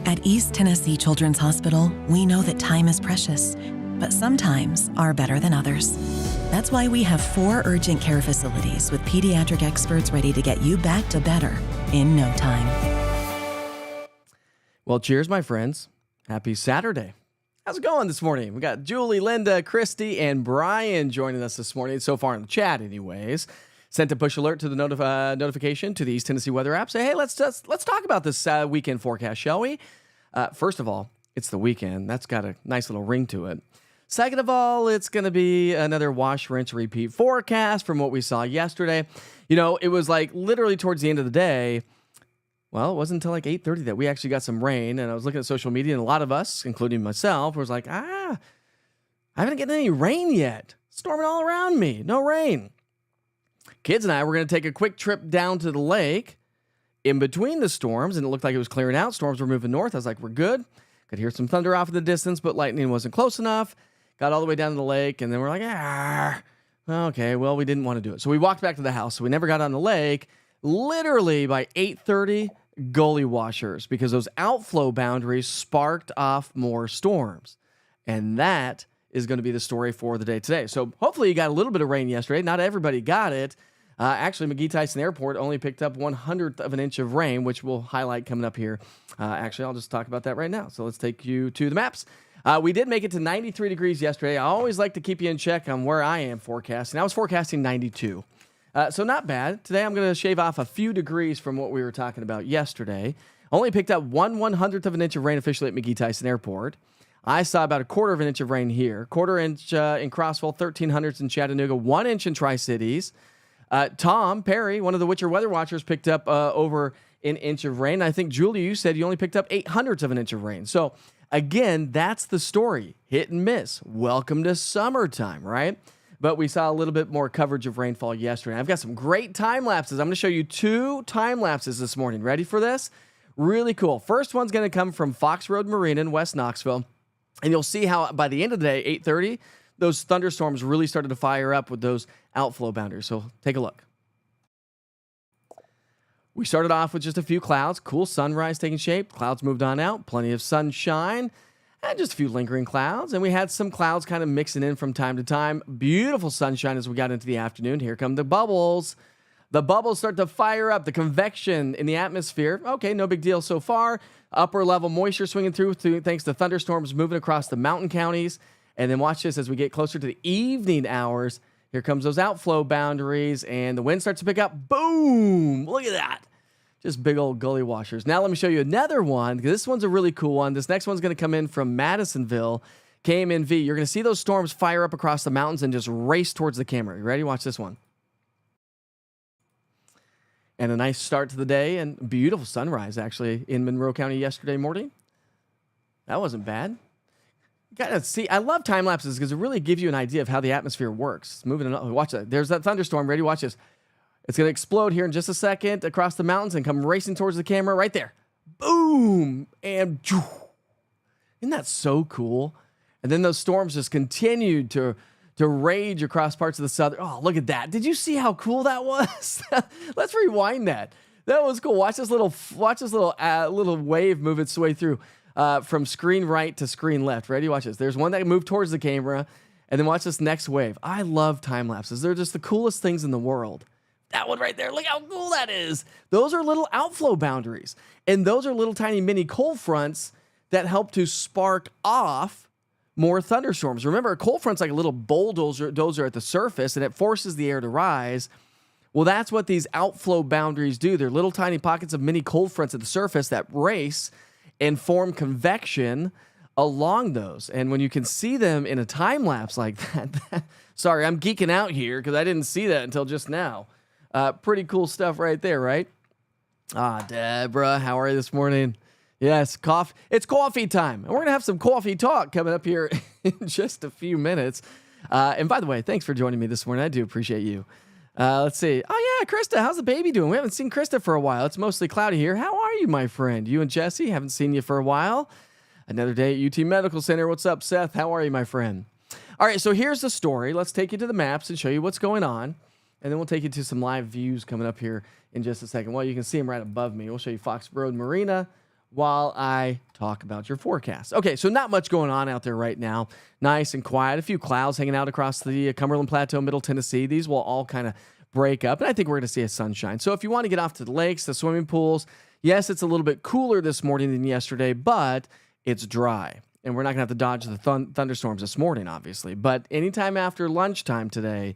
At East Tennessee Children's Hospital, we know that time is precious, but some times are better than others. That's why we have 4 urgent care facilities with pediatric experts ready to get you back to better in no time. Well, cheers, my friends. Happy Saturday. How's it going this morning? We got Julie, Linda, Christy, and Brian joining us this morning, so far in the chat anyways. Sent a push alert to the notification to the East Tennessee weather app. Say, hey, let's talk about this weekend forecast, shall we? First of all, it's the weekend. That's got a nice little ring to it. Second of all, it's going to be another wash, rinse, repeat forecast from what we saw yesterday. You know, it was like literally towards the end of the day. Well, it wasn't until like 8:30 that we actually got some rain. And I was looking at social media, and a lot of us, including myself, was like, I haven't gotten any rain yet. Storming all around me. No rain. Kids and I were going to take a quick trip down to the lake in between the storms, and it looked like it was clearing out. Storms were moving north. I was like, we're good. Could hear some thunder off in the distance, but lightning wasn't close enough. Got all the way down to the lake, and then we're like, okay, well, we didn't want to do it. So we walked back to the house. So we never got on the lake. Literally by 8:30, gully washers, because those outflow boundaries sparked off more storms. And that is going to be the story for the day today. So hopefully you got a little bit of rain yesterday. Not everybody got it. Actually, McGee-Tyson Airport only picked up 1/100th of an inch of rain, which we'll highlight coming up here. Actually, I'll just talk about that right now. So let's take you to the maps. We did make it to 93 degrees yesterday. I always like to keep you in check on where I am forecasting. I was forecasting 92. So not bad. Today I'm going to shave off a few degrees from what we were talking about yesterday. Only picked up 1/100th of an inch of rain officially at McGee-Tyson Airport. I saw about 1/4 of an inch of rain here. 1/4 inch in Crossville, 1300s in Chattanooga, 1 inch in Tri-Cities. Tom Perry, one of the Witcher weather watchers, picked up over an inch of rain. I think, Julie, you said you only picked up 800ths of an inch of rain. So, again, that's the story. Hit and miss. Welcome to summertime, right? But we saw a little bit more coverage of rainfall yesterday. I've got some great time lapses. I'm going to show you 2 time lapses this morning. Ready for this? Really cool. First one's going to come from Fox Road Marina in West Knoxville. And you'll see how by the end of the day, 8:30, those thunderstorms really started to fire up with those outflow boundaries. So take a look. We started off with just a few clouds. Cool sunrise taking shape. Clouds moved on out. Plenty of sunshine. And just a few lingering clouds. And we had some clouds kind of mixing in from time to time. Beautiful sunshine as we got into the afternoon. Here come the bubbles. The bubbles start to fire up. The convection in the atmosphere. Okay, no big deal so far. Upper level moisture swinging through thanks to thunderstorms moving across the mountain counties. And then watch this as we get closer to the evening hours. Here comes those outflow boundaries, and the wind starts to pick up. Boom! Look at that. Just big old gully washers. Now let me show you another one, because this one's a really cool one. This next one's going to come in from Madisonville, KMNV. You're going to see those storms fire up across the mountains and just race towards the camera. You ready? Watch this one. And a nice start to the day, and beautiful sunrise, actually, in Monroe County yesterday morning. That wasn't bad. You gotta see, I love time lapses because it really gives you an idea of how the atmosphere works. It's moving. Watch that. There's that thunderstorm. Ready? Watch this. It's going to explode here in just a second across the mountains and come racing towards the camera right there. Boom! And isn't that so cool? And then those storms just continued to rage across parts of the southern. Oh, look at that. Did you see how cool that was? Let's rewind that. That was cool. Watch this little wave move its way through from screen right to screen left. Ready? Watch this. There's one that moved towards the camera, and then watch this next wave. I love time lapses. They're just the coolest things in the world. That one right there, look how cool that is. Those are little outflow boundaries. And those are little tiny mini cold fronts that help to spark off more thunderstorms. Remember, a cold front's like a little bulldozer at the surface, and it forces the air to rise. Well, that's what these outflow boundaries do. They're little tiny pockets of mini cold fronts at the surface that race and form convection along those. And when you can see them in a time lapse like that, sorry, I'm geeking out here because I didn't see that until just now. Pretty cool stuff right there, right? Deborah, how are you this morning? Yes, coffee. It's coffee time. And we're going to have some coffee talk coming up here in just a few minutes. And by the way, thanks for joining me this morning. I do appreciate you. Let's see. Oh, yeah, Krista, how's the baby doing? We haven't seen Krista for a while. It's mostly cloudy here. How are you, my friend? You and Jesse, haven't seen you for a while. Another day at UT Medical Center. What's up, Seth? How are you, my friend? All right, so here's the story. Let's take you to the maps and show you what's going on. And then we'll take you to some live views coming up here in just a second. Well, you can see them right above me. We'll show you Fox Road Marina while I talk about your forecast. Okay, so not much going on out there right now. Nice and quiet. A few clouds hanging out across the Cumberland Plateau, Middle Tennessee. These will all kind of break up, and I think we're going to see a sunshine. So if you want to get off to the lakes, the swimming pools, yes, it's a little bit cooler this morning than yesterday, but it's dry. And we're not going to have to dodge the thunderstorms this morning, obviously. But anytime after lunchtime today,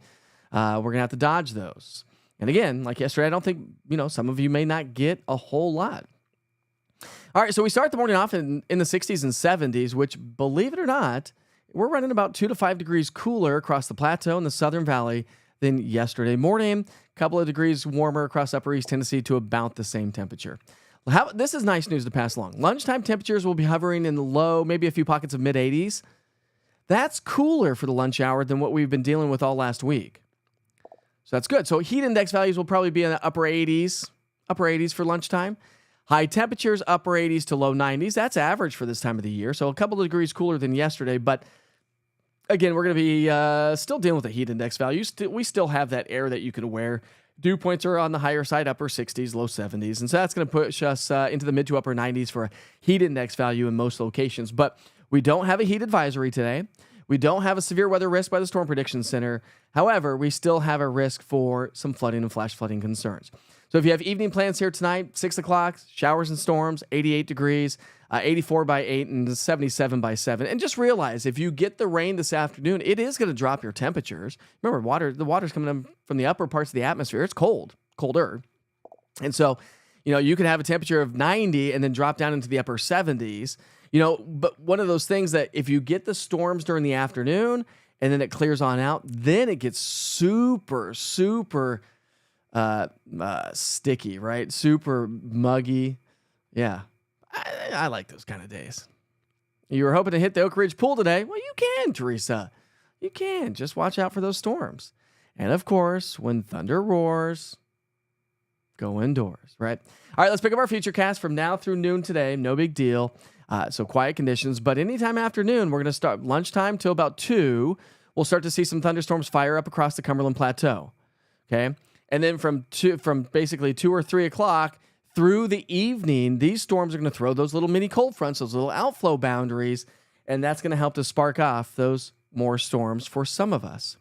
we're going to have to dodge those. And again, like yesterday, I don't think, some of you may not get a whole lot. All right, so we start the morning off in the 60s and 70s, which, believe it or not, we're running about 2 to 5 degrees cooler across the plateau and the Southern Valley than yesterday morning. A couple of degrees warmer across Upper East Tennessee to about the same temperature. This is nice news to pass along. Lunchtime temperatures will be hovering in the low, maybe a few pockets of mid-80s. That's cooler for the lunch hour than what we've been dealing with all last week. So that's good. So heat index values will probably be in the upper 80s for lunchtime. High temperatures, upper 80s to low 90s. That's average for this time of the year. So a couple of degrees cooler than yesterday. But again, we're going to be still dealing with the heat index values. We still have that air that you can wear. Dew points are on the higher side, upper 60s, low 70s. And so that's going to push us into the mid to upper 90s for a heat index value in most locations. But we don't have a heat advisory today. We don't have a severe weather risk by the Storm Prediction Center. However, we still have a risk for some flooding and flash flooding concerns. So if you have evening plans here tonight, 6 o'clock, showers and storms, 88 degrees, 84 by 8, and 77 by 7. And just realize, if you get the rain this afternoon, it is going to drop your temperatures. Remember, the water's coming up from the upper parts of the atmosphere. It's colder. And so, you could have a temperature of 90 and then drop down into the upper 70s. But one of those things that if you get the storms during the afternoon and then it clears on out, then it gets super sticky, right? Super muggy. Yeah. I like those kind of days. You were hoping to hit the Oak Ridge Pool today. Well, you can, Teresa. You can. Just watch out for those storms. And of course, when thunder roars, go indoors, right? All right, let's pick up our futurecast from now through noon today. No big deal. So quiet conditions. But anytime afternoon, we're going to start lunchtime till about 2. We'll start to see some thunderstorms fire up across the Cumberland Plateau. Okay? And then from basically 2 or 3 o'clock through the evening, these storms are going to throw those little mini cold fronts, those little outflow boundaries, and that's going to help to spark off those more storms for some of us.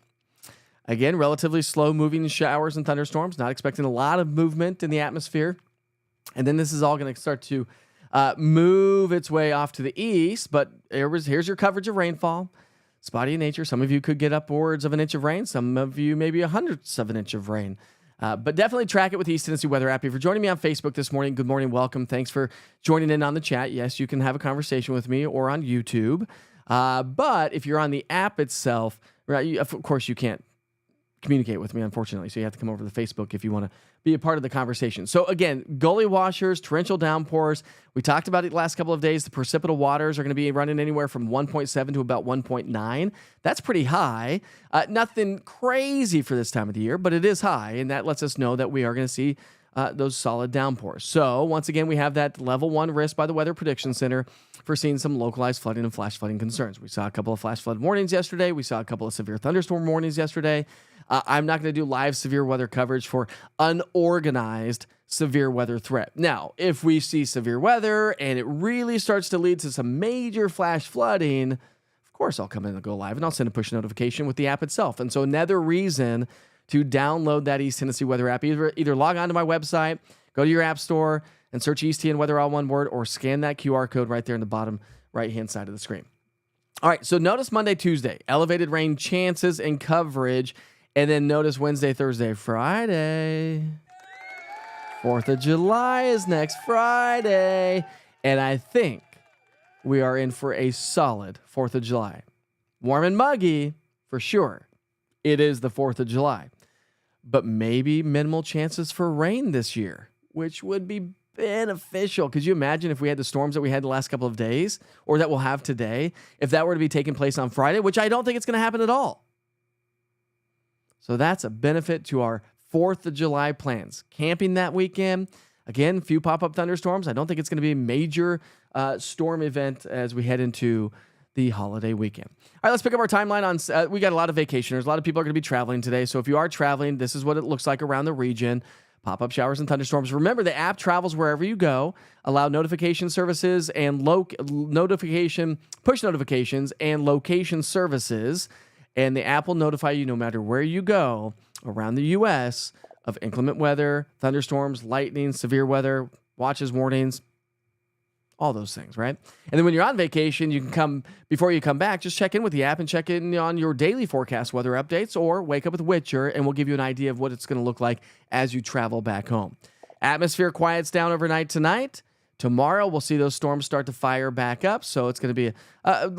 Again, relatively slow moving showers and thunderstorms, not expecting a lot of movement in the atmosphere. And then this is all going to start to move its way off to the east, but here's your coverage of rainfall. Spotty in nature. Some of you could get upwards of an inch of rain. Some of you maybe 100ths of an inch of rain. But definitely track it with the East Tennessee Weather app. If you're joining me on Facebook this morning, good morning, welcome. Thanks for joining in on the chat. Yes, you can have a conversation with me or on YouTube. But if you're on the app itself, right, of course you can't communicate with me, unfortunately. So you have to come over to Facebook if you want to be a part of the conversation. So again, gully washers, torrential downpours. We talked about it the last couple of days. The precipitable waters are going to be running anywhere from 1.7 to about 1.9. That's pretty high. Nothing crazy for this time of the year, but it is high. And that lets us know that we are going to see those solid downpours. So once again, we have that level 1 risk by the Weather Prediction Center for seeing some localized flooding and flash flooding concerns. We saw a couple of flash flood warnings yesterday. We saw a couple of severe thunderstorm warnings yesterday. I'm not going to do live severe weather coverage for unorganized severe weather threat. Now, if we see severe weather and it really starts to lead to some major flash flooding, of course I'll come in and go live and I'll send a push notification with the app itself. And so another reason to download that East Tennessee Weather app, either log on to my website, go to your app store and search East TN Weather all one word, or scan that QR code right there in the bottom right-hand side of the screen. All right, so notice Monday, Tuesday, elevated rain chances and coverage. And then notice Wednesday, Thursday, Friday. 4th of July is next Friday. And I think we are in for a solid 4th of July. Warm and muggy, for sure. It is the 4th of July. But maybe minimal chances for rain this year, which would be beneficial. Could you imagine if we had the storms that we had the last couple of days, or that we'll have today, if that were to be taking place on Friday, which I don't think it's going to happen at all. So that's a benefit to our 4th of July plans. Camping that weekend, again, few pop-up thunderstorms. I don't think it's going to be a major storm event as we head into the holiday weekend. All right, let's pick up our timeline on. We got a lot of vacationers. A lot of people are going to be traveling today. So if you are traveling, this is what it looks like around the region. Pop-up showers and thunderstorms. Remember, the app travels wherever you go. Allow notification services and push notifications and location services. And the app will notify you no matter where you go around the U.S. of inclement weather, thunderstorms, lightning, severe weather, watches, warnings, all those things, right? And then when you're on vacation, you can before you come back, just check in with the app and check in on your daily forecast weather updates, or wake up with Witcher and we'll give you an idea of what it's going to look like as you travel back home. Atmosphere quiets down overnight tonight. Tomorrow, we'll see those storms start to fire back up. So it's going to be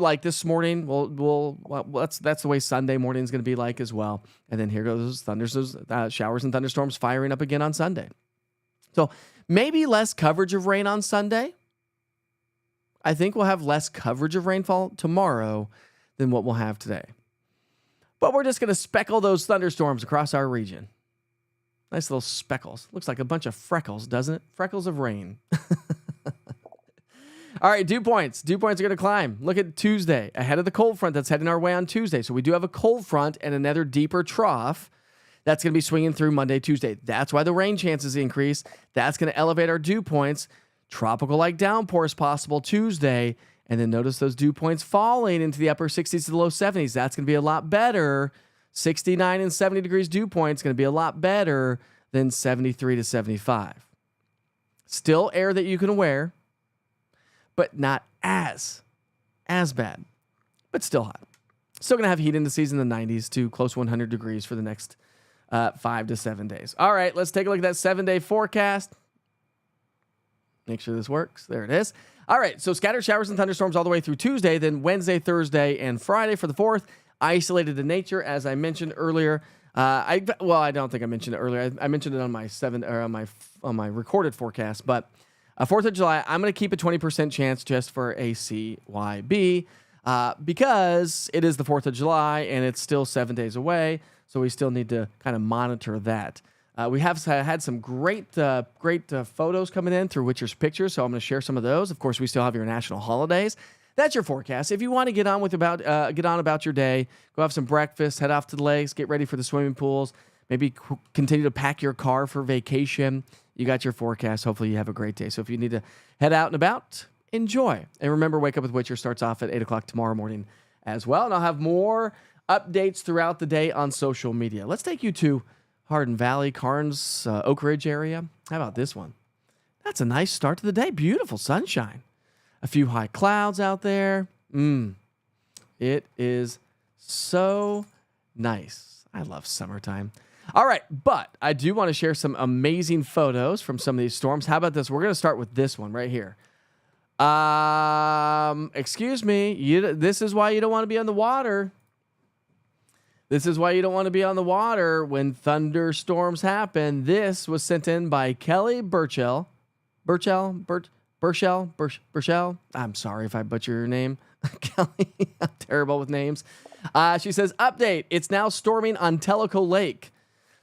like this morning. That's the way Sunday morning is going to be like as well. And then here goes showers and thunderstorms firing up again on Sunday. So maybe less coverage of rain on Sunday. I think we'll have less coverage of rainfall tomorrow than what we'll have today. But we're just going to speckle those thunderstorms across our region. Nice little speckles. Looks like a bunch of freckles, doesn't it? Freckles of rain. All right, dew points. Dew points are going to climb. Look at Tuesday, ahead of the cold front that's heading our way on Tuesday. So we do have a cold front and another deeper trough that's going to be swinging through Monday, Tuesday. That's why the rain chances increase. That's going to elevate our dew points. Tropical-like downpours possible Tuesday. And then notice those dew points falling into the upper 60s to the low 70s. That's going to be a lot better. 69 and 70 degrees dew points going to be a lot better than 73 to 75. Still air that you can wear, but not as bad, but still hot. Still going to have heat in the season in the 90s to close 100 degrees for the next 5 to 7 days. All right, let's take a look at that 7-day forecast. Make sure this works. There it is. All right, so scattered showers and thunderstorms all the way through Tuesday, then Wednesday, Thursday, and Friday for the 4th. Isolated in nature, as I mentioned earlier. I don't think I mentioned it earlier. I mentioned it on my recorded forecast. But 4th of July, I'm going to keep a 20% chance just for a CYB because it is the 4th of July and it's still 7 days away. So we still need to kind of monitor that. We have had some great photos coming in through Witcher's Pictures, so I'm going to share some of those. Of course, we still have your national holidays. That's your forecast. If you want to get on about your day, go have some breakfast, head off to the lakes, get ready for the swimming pools, maybe continue to pack your car for vacation. You got your forecast. Hopefully you have a great day. So if you need to head out and about, enjoy. And remember, Wake Up with Witcher starts off at 8 o'clock tomorrow morning as well. And I'll have more updates throughout the day on social media. Let's take you to Hardin Valley, Carnes, Oak Ridge area. How about this one? That's a nice start to the day. Beautiful sunshine. A few high clouds out there. It is so nice. I love summertime. All right, but I do want to share some amazing photos from some of these storms. How about this? We're going to start with this one right here. Excuse me. This is why you don't want to be on the water. This is why you don't want to be on the water when thunderstorms happen. This was sent in by Kelly Burchell. Burchell. I'm sorry if I butcher your name, Kelly. I'm terrible with names. She says, update. It's now storming on Tellico Lake.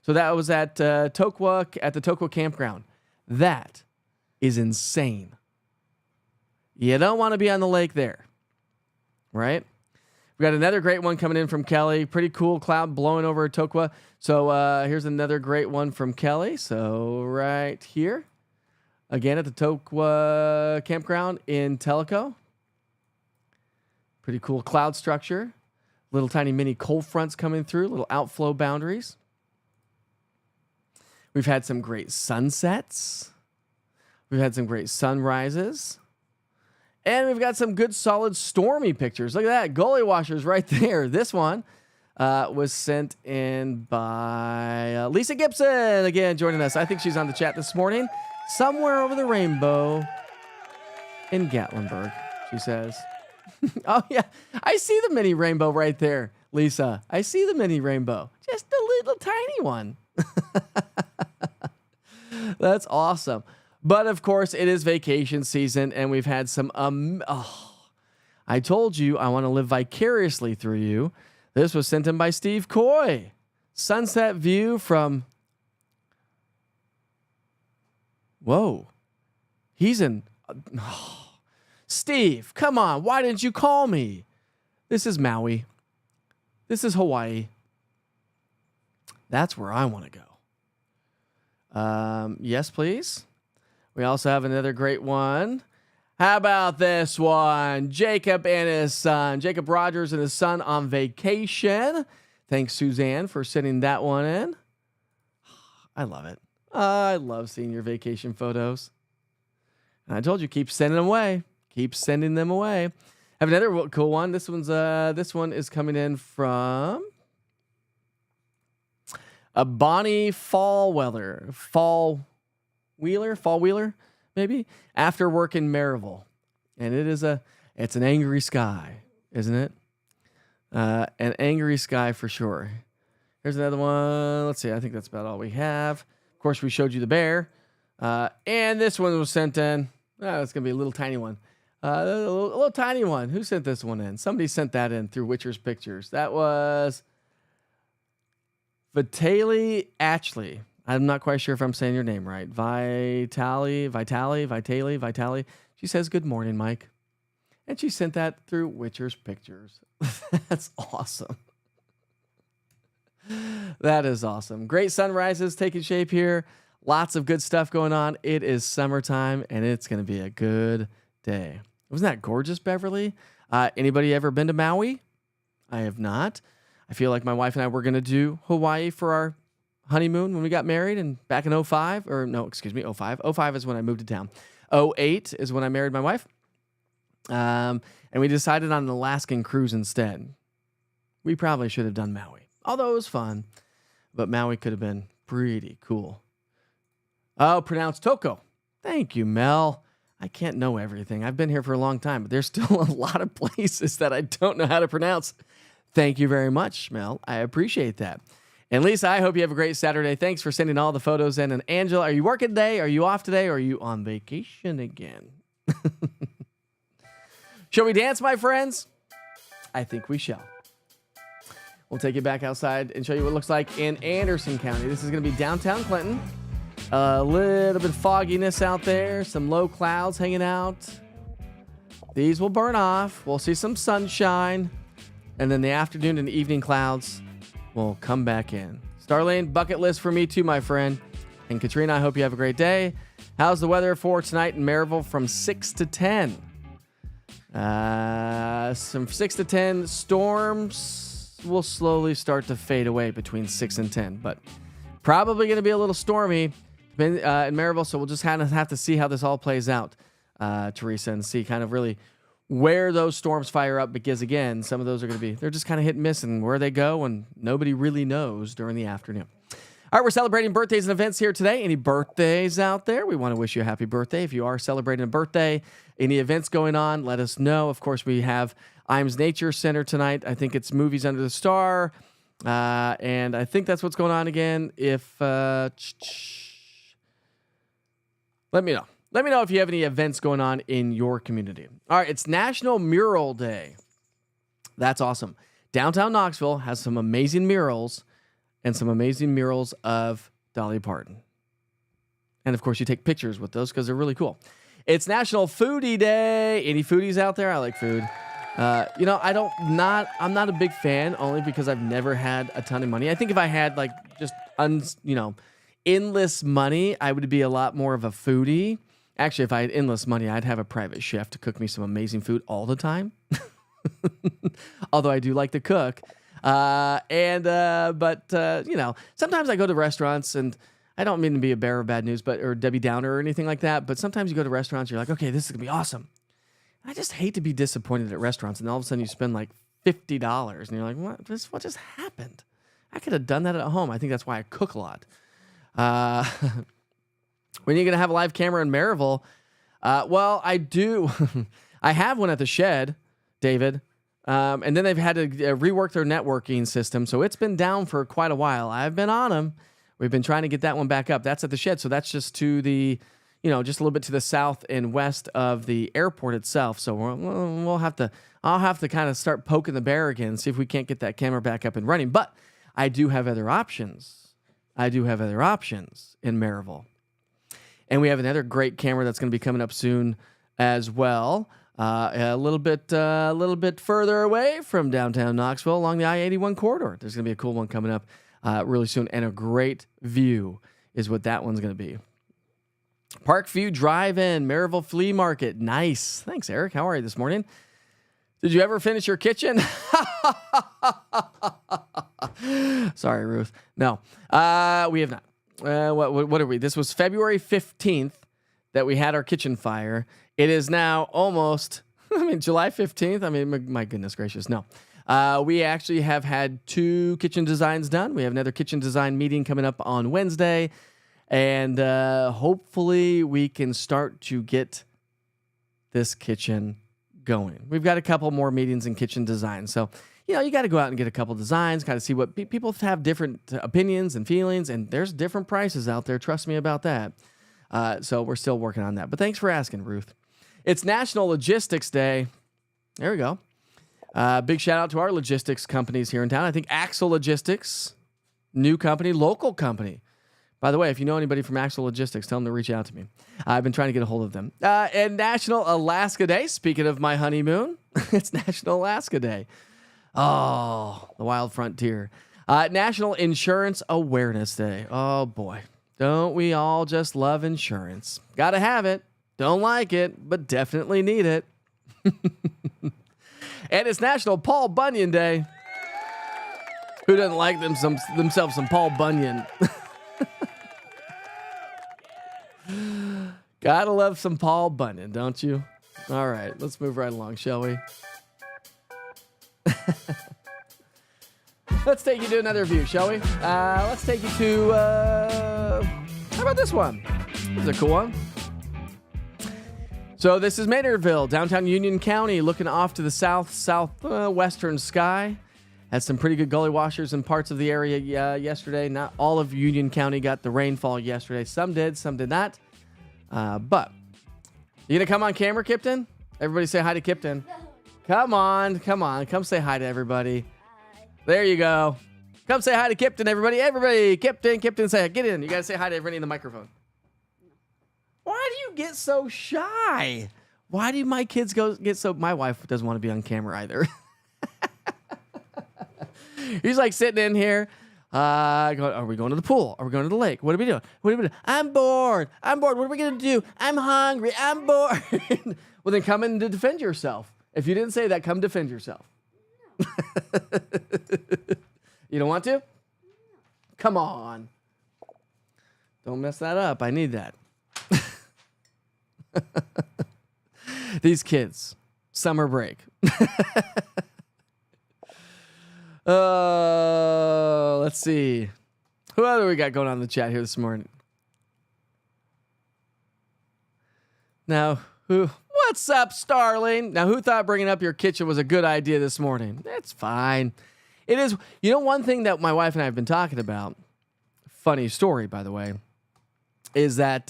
So that was at Tokwa, at the Tokwa campground. That is insane. You don't want to be on the lake there, right? We got another great one coming in from Kelly. Pretty cool cloud blowing over Tokwa. So here's another great one from Kelly. So right here, again at the Tokwa campground in Tellico. Pretty cool cloud structure. Little tiny mini cold fronts coming through. Little outflow boundaries. We've had some great sunsets. We've had some great sunrises. And we've got some good, solid, stormy pictures. Look at that. Goalie washers right there. This one was sent in by Lisa Gibson. Again, joining us. I think she's on the chat this morning. Somewhere over the rainbow in Gatlinburg, she says. Oh, yeah. I see the mini rainbow right there, Lisa. I see the mini rainbow. Just a little tiny one. That's awesome. But, of course, it is vacation season, and we've had some... I told you I want to live vicariously through you. This was sent in by Steve Coy. Sunset view from... Whoa. He's in... Steve, come on. Why didn't you call me? This is Maui. This is Hawaii. That's where I want to go. Yes, please. We also have another great one. How about this one? Jacob and his son. Jacob Rogers and his son on vacation. Thanks, Suzanne, for sending that one in. I love it. I love seeing your vacation photos. And I told you, keep sending them away. Keep sending them away. I have another cool one. This one is coming in from a Bonnie Fallwheeler, maybe, after work in Maryville. And it's an angry sky, isn't it? An angry sky for sure. Here's another one. Let's see. I think that's about all we have. Of course, we showed you the bear. And this one was sent in. Oh, it's going to be a little tiny one. A little tiny one. Who sent this one in? Somebody sent that in through Witcher's Pictures. That was Vitaly Ashley. I'm not quite sure if I'm saying your name right. Vitaly. She says, good morning, Mike. And she sent that through Witcher's Pictures. That's awesome. That is awesome. Great sunrises taking shape here. Lots of good stuff going on. It is summertime, and it's going to be a good day. Wasn't that gorgeous, Beverly? Anybody ever been to Maui? I have not. I feel like my wife and I were going to do Hawaii for our honeymoon when we got married, and back in 05. 05 is when I moved to town. 08 is when I married my wife. And we decided on an Alaskan cruise instead. We probably should have done Maui, although it was fun. But Maui could have been pretty cool. Oh, pronounced Toko. Thank you, Mel. I can't know everything. I've been here for a long time, but there's still a lot of places that I don't know how to pronounce. Thank you very much, Mel. I appreciate that. And Lisa, I hope you have a great Saturday. Thanks for sending all the photos in. And Angela, are you working today? Are you off today? Or are you on vacation again? Shall we dance, my friends? I think we shall. We'll take you back outside and show you what it looks like in Anderson County. This is going to be downtown Clinton. A little bit of fogginess out there. Some low clouds hanging out. These will burn off. We'll see some sunshine. And then the afternoon and evening clouds will come back in. Starlane, bucket list for me too, my friend. And Katrina, I hope you have a great day. How's the weather for tonight in Maryville from 6 to 10? Some 6 to 10 storms will slowly start to fade away between 6 and 10. But probably going to be a little stormy in Maryville, so we'll just kind of have to see how this all plays out, Teresa, and see kind of really where those storms fire up, because again, some of those are going to be, they're just kind of hit and miss, and where they go, and nobody really knows during the afternoon. All right, we're celebrating birthdays and events here today. Any birthdays out there? We want to wish you a happy birthday. If you are celebrating a birthday, any events going on, let us know. Of course, we have Iams Nature Center tonight. I think it's Movies Under the Star, and I think that's what's going on again. If let me know. Let me know if you have any events going on in your community. All right, it's National Mural Day. That's awesome. Downtown Knoxville has some amazing murals and some amazing murals of Dolly Parton. And, of course, you take pictures with those because they're really cool. It's National Foodie Day. Any foodies out there? I like food. I'm not a big fan, only because I've never had a ton of money. I think if I had, like, just, endless money, I would be a lot more of a foodie. Actually, if I had endless money, I'd have a private chef to cook me some amazing food all the time. Although I do like to cook. But sometimes I go to restaurants, and I don't mean to be a bearer of bad news, or Debbie Downer or anything like that. But sometimes you go to restaurants, you're like, okay, this is going to be awesome. I just hate to be disappointed at restaurants and all of a sudden you spend like $50 and you're like, what just happened? I could have done that at home. I think that's why I cook a lot. When are you going to have a live camera in Maryville? Well, I do. I have one at the shed, David. And then they've had to rework their networking system. So it's been down for quite a while. I've been on them. We've been trying to get that one back up. That's at the shed. So that's just to the, just a little bit to the south and west of the airport itself. So I'll have to kind of start poking the bear again, see if we can't get that camera back up and running. But I do have other options. in Maryville. And we have another great camera that's going to be coming up soon as well. A little bit further away from downtown Knoxville along the I-81 corridor. There's going to be a cool one coming up really soon, and a great view is what that one's going to be. Parkview Drive-In, Maryville Flea Market. Nice. Thanks, Eric. How are you this morning? Did you ever finish your kitchen? Sorry, Ruth. No, we have not. What are we? This was February 15th that we had our kitchen fire. It is now almost, July 15th. My goodness gracious. No. We actually have had 2 kitchen designs done. We have another kitchen design meeting coming up on Wednesday. And hopefully we can start to get this kitchen going. We've got a couple more meetings in kitchen design. So, you got to go out and get a couple designs, kind of see what people have different opinions and feelings. And there's different prices out there. Trust me about that. So we're still working on that. But thanks for asking, Ruth. It's National Logistics Day. There we go. Big shout out to our logistics companies here in town. I think Axle Logistics, new company, local company. By the way, if you know anybody from Axle Logistics, tell them to reach out to me. I've been trying to get a hold of them. And National Alaska Day. Speaking of my honeymoon, it's National Alaska Day. Oh, the wild frontier. National Insurance Awareness Day. Oh, boy. Don't we all just love insurance? Gotta have it. Don't like it, but definitely need it. And it's National Paul Bunyan Day. Who doesn't like themselves some Paul Bunyan? Gotta love some Paul Bunyan, don't you? All right, let's move right along, shall we? Let's take you to another view, shall we? Let's take you to, how about this one? This is a cool one. So this is Maynardville, downtown Union County, looking off to the southwestern sky. Had some pretty good gully washers in parts of the area yesterday. Not all of Union County got the rainfall yesterday. Some did, some did not. But you gonna come on camera, Kipton? Everybody say hi to Kipton. Come on. Come say hi to everybody. Hi. There you go. Come say hi to Kipton, everybody. Everybody, Kipton, say hi. Get in. You gotta say hi to everybody in the microphone. Why do you get so shy? Why do my kids get so... My wife doesn't want to be on camera either. He's like sitting in here. Going, are we going to the pool? Are we going to the lake? What are we doing? I'm bored. What are we going to do? I'm hungry. I'm bored. Well, then come in to defend yourself. If you didn't say that, come defend yourself. No. You don't want to? No. Come on. Don't mess that up. I need that. These kids, summer break. Let's see. Who other we got going on in the chat here this morning? Now, what's up, Starling? Now, who thought bringing up your kitchen was a good idea this morning? That's fine. It is. One thing that my wife and I have been talking about, funny story, by the way, is that,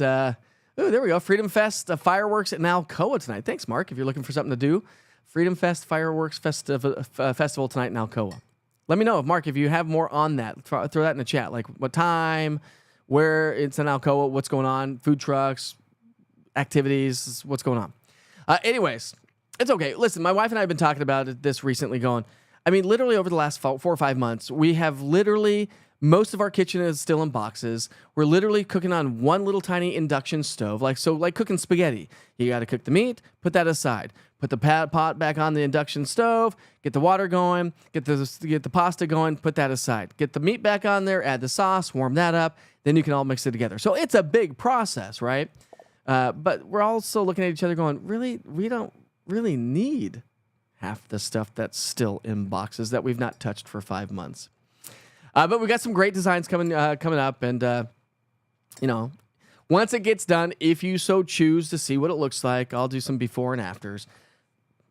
there we go. Freedom Fest fireworks at Alcoa tonight. Thanks, Mark, if you're looking for something to do. Freedom Fest fireworks festival tonight in Alcoa. Let me know, Mark, if you have more on that. Throw that in the chat. Like what time, where it's in Alcoa, what's going on, food trucks, activities, what's going on. Anyways, it's okay. Listen, my wife and I have been talking about this recently literally over the last 4 or 5 months, we have most of our kitchen is still in boxes. We're literally cooking on one little tiny induction stove, like cooking spaghetti. You got to cook the meat, put that aside. Put the pot back on the induction stove, get the water going, get the pasta going, put that aside. Get the meat back on there, add the sauce, warm that up, then you can all mix it together. So it's a big process, right? But we're also looking at each other going, really, we don't really need half the stuff that's still in boxes that we've not touched for 5 months. But we got some great designs coming up, and once it gets done, if you so choose to see what it looks like, I'll do some before and afters.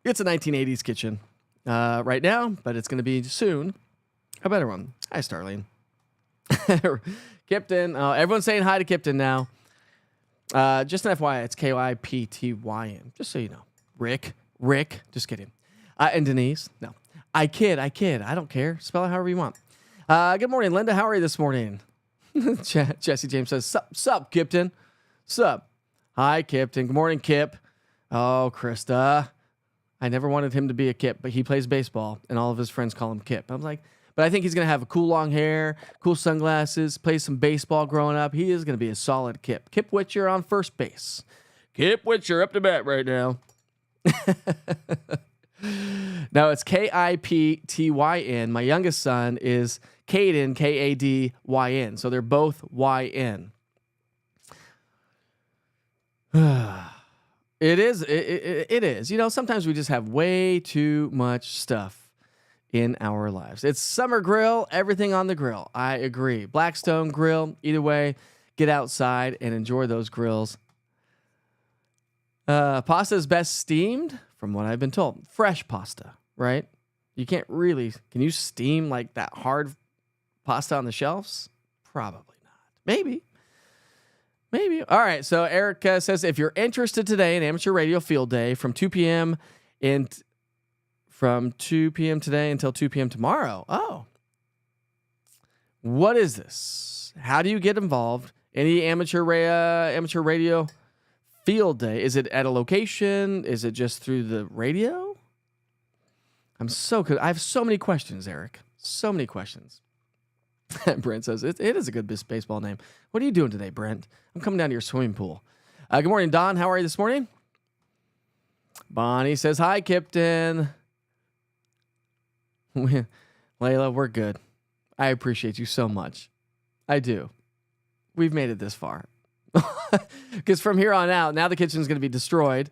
It's a 1980s kitchen right now, but it's going to be soon a better one. Hi, Starlene. Kipton. Everyone's saying hi to Kipton now. Just an FYI, it's Kiptyn. Just so you know. Rick. Just kidding. And Denise. No. I kid. I don't care. Spell it however you want. Good morning, Linda. How are you this morning? Jesse James says, Sup, Kipton. Sup. Hi, Kipton. Good morning, Kip. Oh, Krista. I never wanted him to be a Kip, but he plays baseball, and all of his friends call him Kip. I'm like, but I think he's going to have cool long hair, cool sunglasses, play some baseball growing up. He is going to be a solid Kip. Kip Witcher on first base. Kip Witcher up to bat right now. No, it's Kiptyn. My youngest son is Caden, Kadyn. So they're both YN. It is. Sometimes we just have way too much stuff in our lives. It's summer grill, everything on the grill. I agree. Blackstone grill, either way, get outside and enjoy those grills. Pasta is best steamed, from what I've been told. Fresh pasta, right? You can't really, can you steam like that hard pasta on the shelves? Probably not. Maybe. All right. So Eric says, if you're interested today in Amateur Radio Field Day from 2 p.m. From 2 p.m. today until 2 p.m. tomorrow. Oh. What is this? How do you get involved? Any amateur radio field day? Is it at a location? Is it just through the radio? I have so many questions, Eric. So many questions. Brent says, it is a good baseball name. What are you doing today, Brent? I'm coming down to your swimming pool. Good morning, Don. How are you this morning? Bonnie says, hi, Kipton. Layla, we're good. I appreciate you so much. I do. We've made it this far. Because from here on out, now the kitchen's going to be destroyed.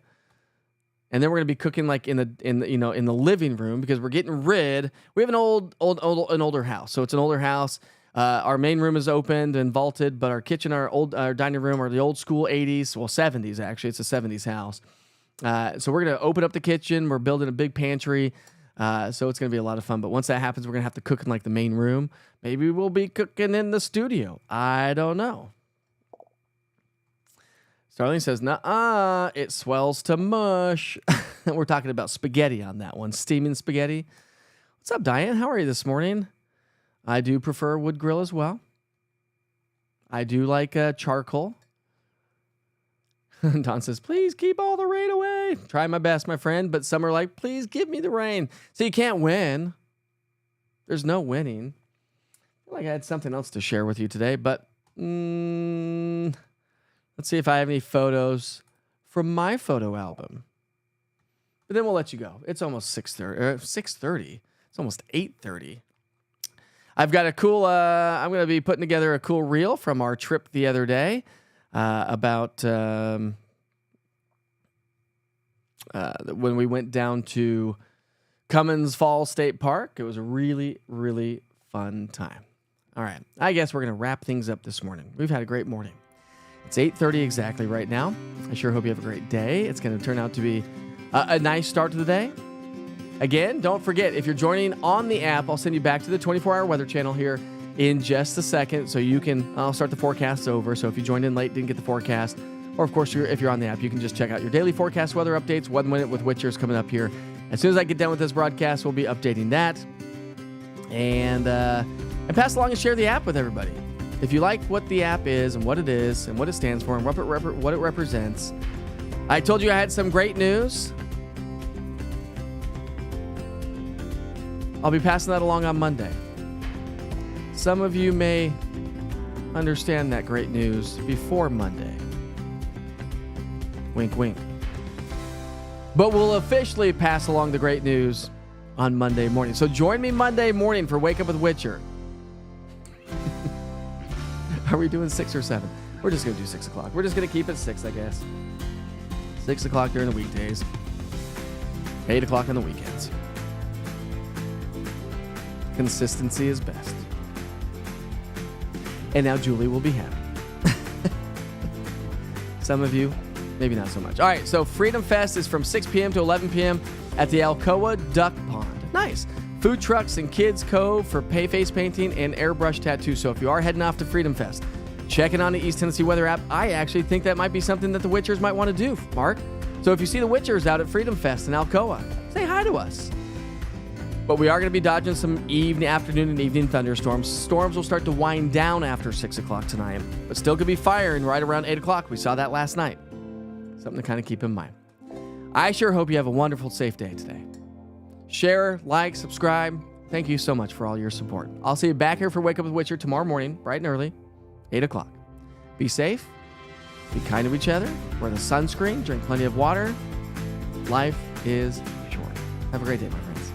And then we're going to be cooking like in the living room because we're getting rid. We have an older house. So it's an older house. Our main room is opened and vaulted, but our kitchen, our dining room are the old school 80s, well 70s actually. It's a 70s house. So we're going to open up the kitchen. We're building a big pantry. So it's going to be a lot of fun. But once that happens, we're going to have to cook in like the main room. Maybe we'll be cooking in the studio. I don't know. Starling says, nuh-uh, it swells to mush. We're talking about spaghetti on that one. Steaming spaghetti. What's up, Diane? How are you this morning? I do prefer wood grill as well. I do like charcoal. Don says, please keep all the rain away. Try my best, my friend. But some are like, please give me the rain. So you can't win. There's no winning. I feel like I had something else to share with you today, but let's see if I have any photos from my photo album. But then we'll let you go. It's almost 6:30. It's almost 8:30. I've got a cool, I'm going to be putting together a cool reel from our trip the other day about when we went down to Cummins Falls State Park. It was a really, really fun time. All right. I guess we're going to wrap things up this morning. We've had a great morning. It's 8:30 exactly right now. I sure hope you have a great day. It's going to turn out to be a nice start to the day. Again, don't forget, if you're joining on the app, I'll send you back to the 24-hour weather channel here in just a second so you can, I'll start the forecast over. So if you joined in late, didn't get the forecast, or of course, if you're on the app, you can just check out your daily forecast weather updates. 1 Minute with Witcher is coming up here. As soon as I get done with this broadcast, we'll be updating that. And pass along and share the app with everybody. If you like what the app is and what it stands for and what it represents. I told you I had some great news. I'll be passing that along on Monday. Some of you may understand that great news before Monday. Wink, wink. But we'll officially pass along the great news on Monday morning. So join me Monday morning for Wake Up with Witcher. Are we doing 6 or 7? We're just going to do 6 o'clock. We're just going to keep it 6, I guess. 6 o'clock during the weekdays. 8 o'clock on the weekends. Consistency is best. And now Julie will be happy. Some of you, maybe not so much. All right, so Freedom Fest is from 6 p.m. to 11 p.m. at the Alcoa Duck Pond. Nice. Food trucks and Kids Cove for face painting and airbrush tattoo. So if you are heading off to Freedom Fest, check it on the East Tennessee Weather app. I actually think that might be something that the Witchers might want to do, Mark. So if you see the Witchers out at Freedom Fest in Alcoa, say hi to us. But we are going to be dodging some afternoon and evening thunderstorms. Storms will start to wind down after 6 o'clock tonight, but still could be firing right around 8 o'clock. We saw that last night. Something to kind of keep in mind. I sure hope you have a wonderful, safe day today. Share, like, subscribe. Thank you so much for all your support. I'll see you back here for Wake Up with Witcher tomorrow morning, bright and early, 8 o'clock. Be safe. Be kind to each other. Wear the sunscreen. Drink plenty of water. Life is short. Have a great day, my friends.